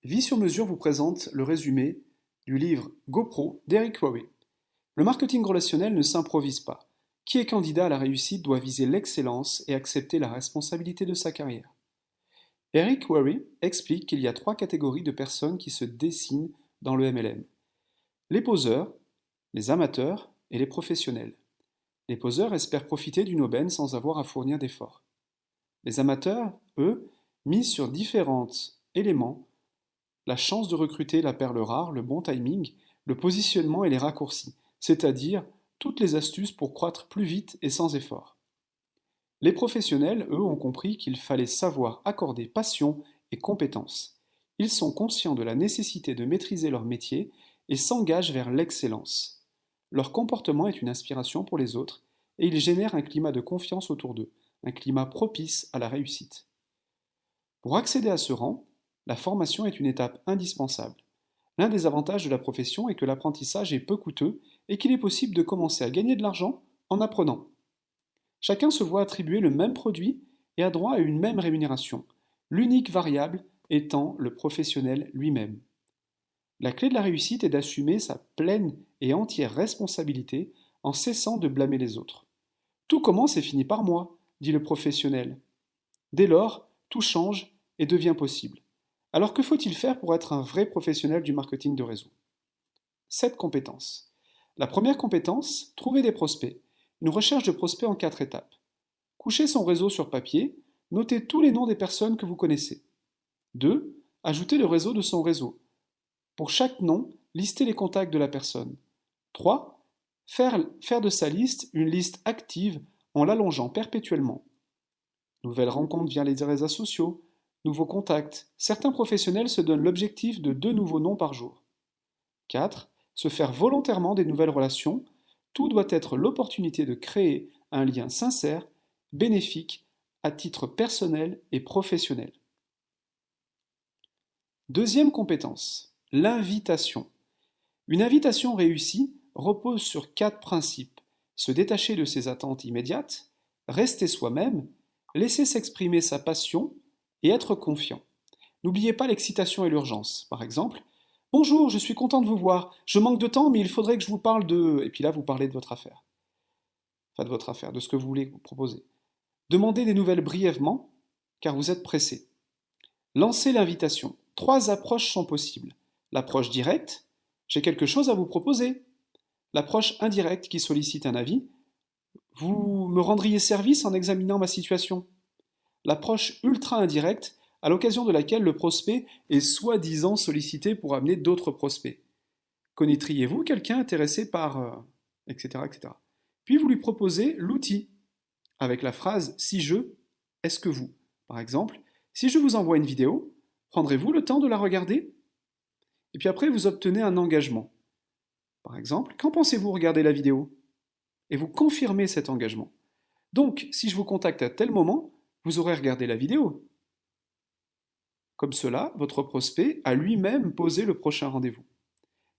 Vie sur mesure vous présente le résumé du livre GoPro d'Eric Worre. Le marketing relationnel ne s'improvise pas. Qui est candidat à la réussite doit viser l'excellence et accepter la responsabilité de sa carrière. Eric Worre explique qu'il y a trois catégories de personnes qui se dessinent dans le MLM. Les poseurs, les amateurs et les professionnels. Les poseurs espèrent profiter d'une aubaine sans avoir à fournir d'efforts. Les amateurs, eux, misent sur différents éléments: la chance de recruter la perle rare, le bon timing, le positionnement et les raccourcis, c'est-à-dire toutes les astuces pour croître plus vite et sans effort. Les professionnels, eux, ont compris qu'il fallait savoir accorder passion et compétence. Ils sont conscients de la nécessité de maîtriser leur métier et s'engagent vers l'excellence. Leur comportement est une inspiration pour les autres et ils génèrent un climat de confiance autour d'eux, un climat propice à la réussite. Pour accéder à ce rang, la formation est une étape indispensable. L'un des avantages de la profession est que l'apprentissage est peu coûteux et qu'il est possible de commencer à gagner de l'argent en apprenant. Chacun se voit attribuer le même produit et a droit à une même rémunération, l'unique variable étant le professionnel lui-même. La clé de la réussite est d'assumer sa pleine et entière responsabilité en cessant de blâmer les autres. Tout commence et finit par moi, dit le professionnel. Dès lors, tout change et devient possible. Alors que faut-il faire pour être un vrai professionnel du marketing de réseau? 7 compétences. La première compétence, trouver des prospects. Une recherche de prospects en 4 étapes. Coucher son réseau sur papier, notez tous les noms des personnes que vous connaissez. 2. Ajouter le réseau de son réseau. Pour chaque nom, listez les contacts de la personne. 3. Faire de sa liste une liste active en l'allongeant perpétuellement. Nouvelles rencontres via les réseaux sociaux, nouveaux contacts. Certains professionnels se donnent l'objectif de 2 nouveaux noms par jour. 4. Se faire volontairement des nouvelles relations. Tout doit être l'opportunité de créer un lien sincère, bénéfique, à titre personnel et professionnel. Deuxième compétence, l'invitation. Une invitation réussie repose sur 4 principes. Se détacher de ses attentes immédiates, rester soi-même, laisser s'exprimer sa passion et être confiant. N'oubliez pas l'excitation et l'urgence. Par exemple, bonjour, je suis content de vous voir. Je manque de temps, mais il faudrait que je vous parle de... Et puis là, vous parlez de votre affaire. Enfin, de votre affaire, de ce que vous voulez vous proposer. Demandez des nouvelles brièvement, car vous êtes pressé. Lancez l'invitation. 3 approches sont possibles. L'approche directe, j'ai quelque chose à vous proposer. L'approche indirecte qui sollicite un avis, vous me rendriez service en examinant ma situation. L'approche ultra indirecte, à l'occasion de laquelle le prospect est soi-disant sollicité pour amener d'autres prospects. Connaîtriez-vous quelqu'un intéressé par... etc., etc. Puis vous lui proposez l'outil, avec la phrase si je, est-ce que vous? Par exemple, si je vous envoie une vidéo, prendrez-vous le temps de la regarder? Et puis après, vous obtenez un engagement. Par exemple, quand pensez-vous regarder la vidéo? Et vous confirmez cet engagement. Donc, si je vous contacte à tel moment, vous aurez regardé la vidéo. Comme cela, votre prospect a lui-même posé le prochain rendez-vous.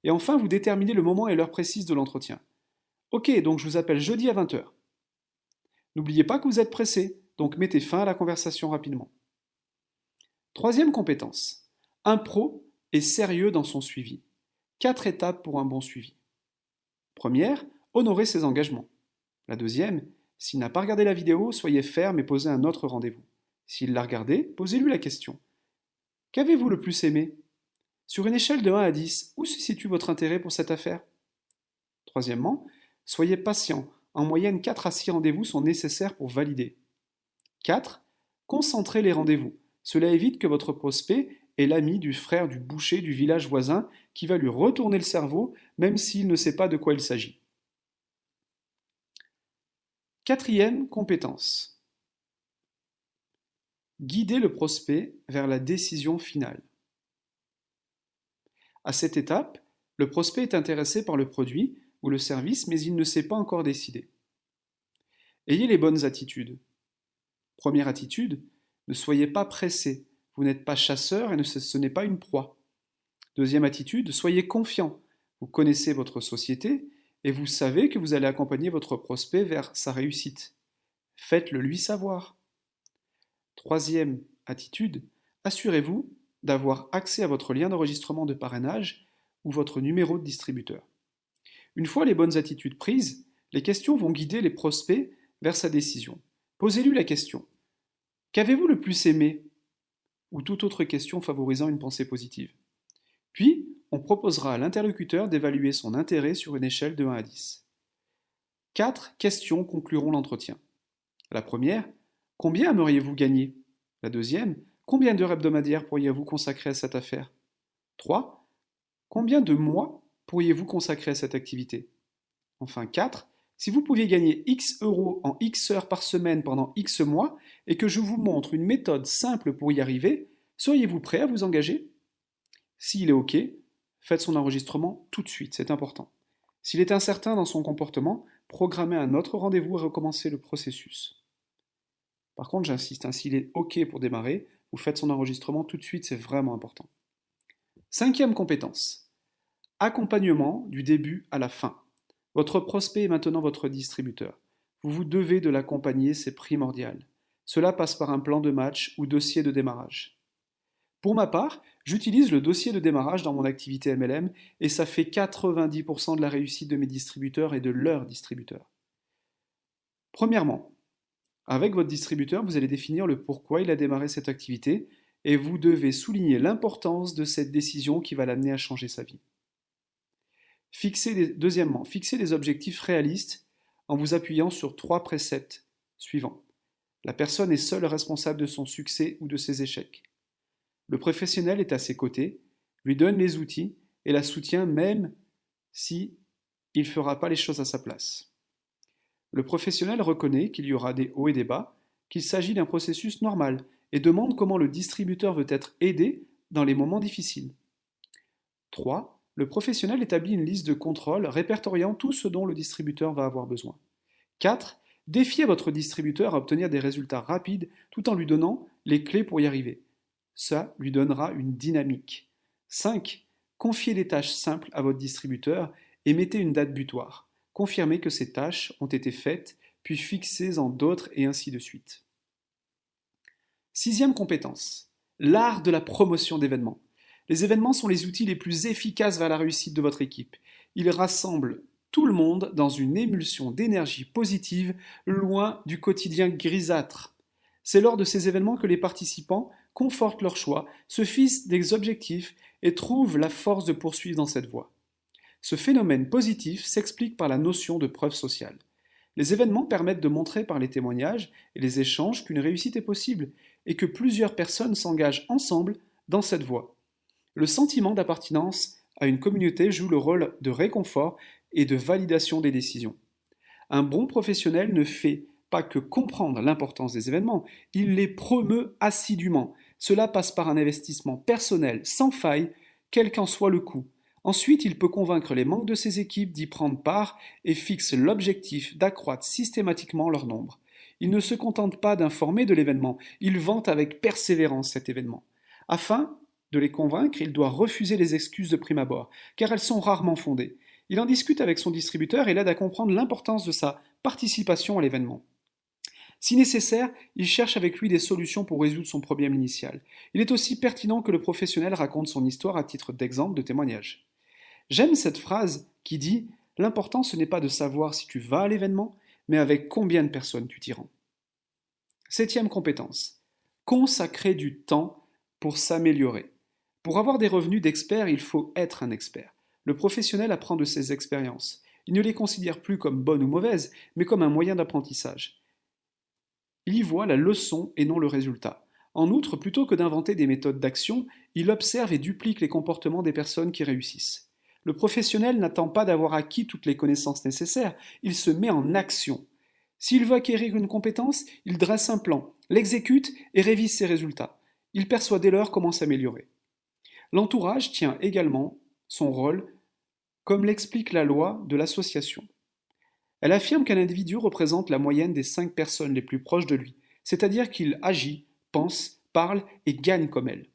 Et enfin, vous déterminez le moment et l'heure précise de l'entretien. Ok, donc je vous appelle jeudi à 20 h. N'oubliez pas que vous êtes pressé, donc mettez fin à la conversation rapidement. Troisième compétence. Un pro est sérieux dans son suivi. 4 étapes pour un bon suivi. Première, honorer ses engagements. La deuxième, s'il n'a pas regardé la vidéo, soyez ferme et posez un autre rendez-vous. S'il l'a regardé, posez-lui la question. Qu'avez-vous le plus aimé? Sur une échelle de 1 à 10, où se situe votre intérêt pour cette affaire? Troisièmement, soyez patient. En moyenne, 4 à 6 rendez-vous sont nécessaires pour valider. 4. Concentrez les rendez-vous. Cela évite que votre prospect est l'ami du frère du boucher du village voisin qui va lui retourner le cerveau même s'il ne sait pas de quoi il s'agit. Quatrième compétence. Guider le prospect vers la décision finale. À cette étape, le prospect est intéressé par le produit ou le service, mais il ne s'est pas encore décidé. Ayez les bonnes attitudes. Première attitude, ne soyez pas pressé. Vous n'êtes pas chasseur et ce n'est pas une proie. Deuxième attitude, soyez confiant. Vous connaissez votre société et vous savez que vous allez accompagner votre prospect vers sa réussite. Faites-le lui savoir. Troisième attitude, assurez-vous d'avoir accès à votre lien d'enregistrement de parrainage ou votre numéro de distributeur. Une fois les bonnes attitudes prises, les questions vont guider les prospects vers sa décision. Posez-lui la question: qu'avez-vous le plus aimé? Ou toute autre question favorisant une pensée positive. Puis, on proposera à l'interlocuteur d'évaluer son intérêt sur une échelle de 1 à 10. 4 questions concluront l'entretien. La première: combien aimeriez-vous gagner? La deuxième: combien d'heures hebdomadaires pourriez-vous consacrer à cette affaire? 3. Combien de mois pourriez-vous consacrer à cette activité? Enfin 4. Si vous pouviez gagner X euros en X heures par semaine pendant X mois et que je vous montre une méthode simple pour y arriver, seriez-vous prêt à vous engager? S'il est OK, faites son enregistrement tout de suite, c'est important. S'il est incertain dans son comportement, programmez un autre rendez-vous et recommencez le processus. Par contre, j'insiste, s'il est OK pour démarrer, vous faites son enregistrement tout de suite, c'est vraiment important. 5e compétence. Accompagnement du début à la fin. Votre prospect est maintenant votre distributeur. Vous vous devez de l'accompagner, c'est primordial. Cela passe par un plan de match ou dossier de démarrage. Pour ma part, j'utilise le dossier de démarrage dans mon activité MLM et ça fait 90% de la réussite de mes distributeurs et de leurs distributeurs. Premièrement, avec votre distributeur, vous allez définir le pourquoi il a démarré cette activité et vous devez souligner l'importance de cette décision qui va l'amener à changer sa vie. Deuxièmement, fixez des objectifs réalistes en vous appuyant sur 3 préceptes suivants. La personne est seule responsable de son succès ou de ses échecs. Le professionnel est à ses côtés, lui donne les outils et la soutient même si il ne fera pas les choses à sa place. Le professionnel reconnaît qu'il y aura des hauts et des bas, qu'il s'agit d'un processus normal et demande comment le distributeur veut être aidé dans les moments difficiles. 3. Le professionnel établit une liste de contrôles répertoriant tout ce dont le distributeur va avoir besoin. 4. Défiez votre distributeur à obtenir des résultats rapides tout en lui donnant les clés pour y arriver. Ça lui donnera une dynamique. 5. Confiez des tâches simples à votre distributeur et mettez une date butoir. Confirmez que ces tâches ont été faites, puis fixez-en d'autres et ainsi de suite. 6e compétence. L'art de la promotion d'événements. Les événements sont les outils les plus efficaces vers la réussite de votre équipe. Ils rassemblent tout le monde dans une émulsion d'énergie positive, loin du quotidien grisâtre. C'est lors de ces événements que les participants confortent leur choix, se fixent des objectifs et trouvent la force de poursuivre dans cette voie. Ce phénomène positif s'explique par la notion de preuve sociale. Les événements permettent de montrer par les témoignages et les échanges qu'une réussite est possible et que plusieurs personnes s'engagent ensemble dans cette voie. Le sentiment d'appartenance à une communauté joue le rôle de réconfort et de validation des décisions. Un bon professionnel ne fait pas que comprendre l'importance des événements, il les promeut assidûment. Cela passe par un investissement personnel sans faille, quel qu'en soit le coût. Ensuite, il peut convaincre les membres de ses équipes d'y prendre part et fixe l'objectif d'accroître systématiquement leur nombre. Il ne se contente pas d'informer de l'événement, il vante avec persévérance cet événement. Afin de les convaincre, il doit refuser les excuses de prime abord, car elles sont rarement fondées. Il en discute avec son distributeur et l'aide à comprendre l'importance de sa participation à l'événement. Si nécessaire, il cherche avec lui des solutions pour résoudre son problème initial. Il est aussi pertinent que le professionnel raconte son histoire à titre d'exemple de témoignage. J'aime cette phrase qui dit « L'important ce n'est pas de savoir si tu vas à l'événement, mais avec combien de personnes tu t'y rends. » 7e compétence. Consacrer du temps pour s'améliorer. Pour avoir des revenus d'expert, il faut être un expert. Le professionnel apprend de ses expériences. Il ne les considère plus comme bonnes ou mauvaises, mais comme un moyen d'apprentissage. Il y voit la leçon et non le résultat. En outre, plutôt que d'inventer des méthodes d'action, il observe et duplique les comportements des personnes qui réussissent. Le professionnel n'attend pas d'avoir acquis toutes les connaissances nécessaires, il se met en action. S'il veut acquérir une compétence, il dresse un plan, l'exécute et révise ses résultats. Il perçoit dès lors comment s'améliorer. L'entourage tient également son rôle, comme l'explique la loi de l'association. Elle affirme qu'un individu représente la moyenne des 5 personnes les plus proches de lui, c'est-à-dire qu'il agit, pense, parle et gagne comme elle.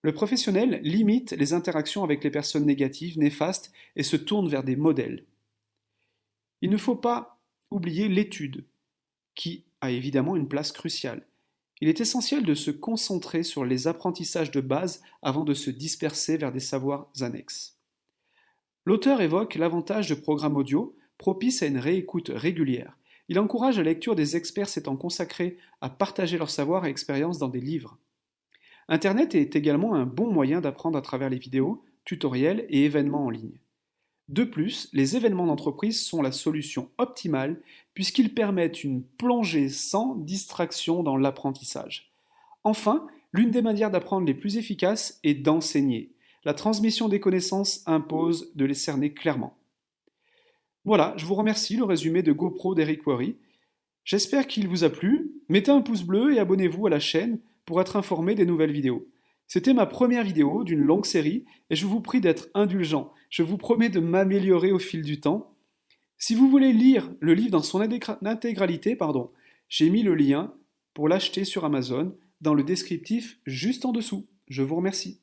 Le professionnel limite les interactions avec les personnes négatives, néfastes et se tourne vers des modèles. Il ne faut pas oublier l'étude, qui a évidemment une place cruciale. Il est essentiel de se concentrer sur les apprentissages de base avant de se disperser vers des savoirs annexes. L'auteur évoque l'avantage de programmes audio propices à une réécoute régulière. Il encourage la lecture des experts s'étant consacrés à partager leur savoir et expérience dans des livres. Internet est également un bon moyen d'apprendre à travers les vidéos, tutoriels et événements en ligne. De plus, les événements d'entreprise sont la solution optimale puisqu'ils permettent une plongée sans distraction dans l'apprentissage. Enfin, l'une des manières d'apprendre les plus efficaces est d'enseigner. La transmission des connaissances impose de les cerner clairement. Voilà, je vous remercie, le résumé de GoPro d'Eric Worre. J'espère qu'il vous a plu. Mettez un pouce bleu et abonnez-vous à la chaîne pour être informé des nouvelles vidéos. C'était ma première vidéo d'une longue série et je vous prie d'être indulgent. Je vous promets de m'améliorer au fil du temps. Si vous voulez lire le livre dans son intégralité, j'ai mis le lien pour l'acheter sur Amazon dans le descriptif juste en dessous. Je vous remercie.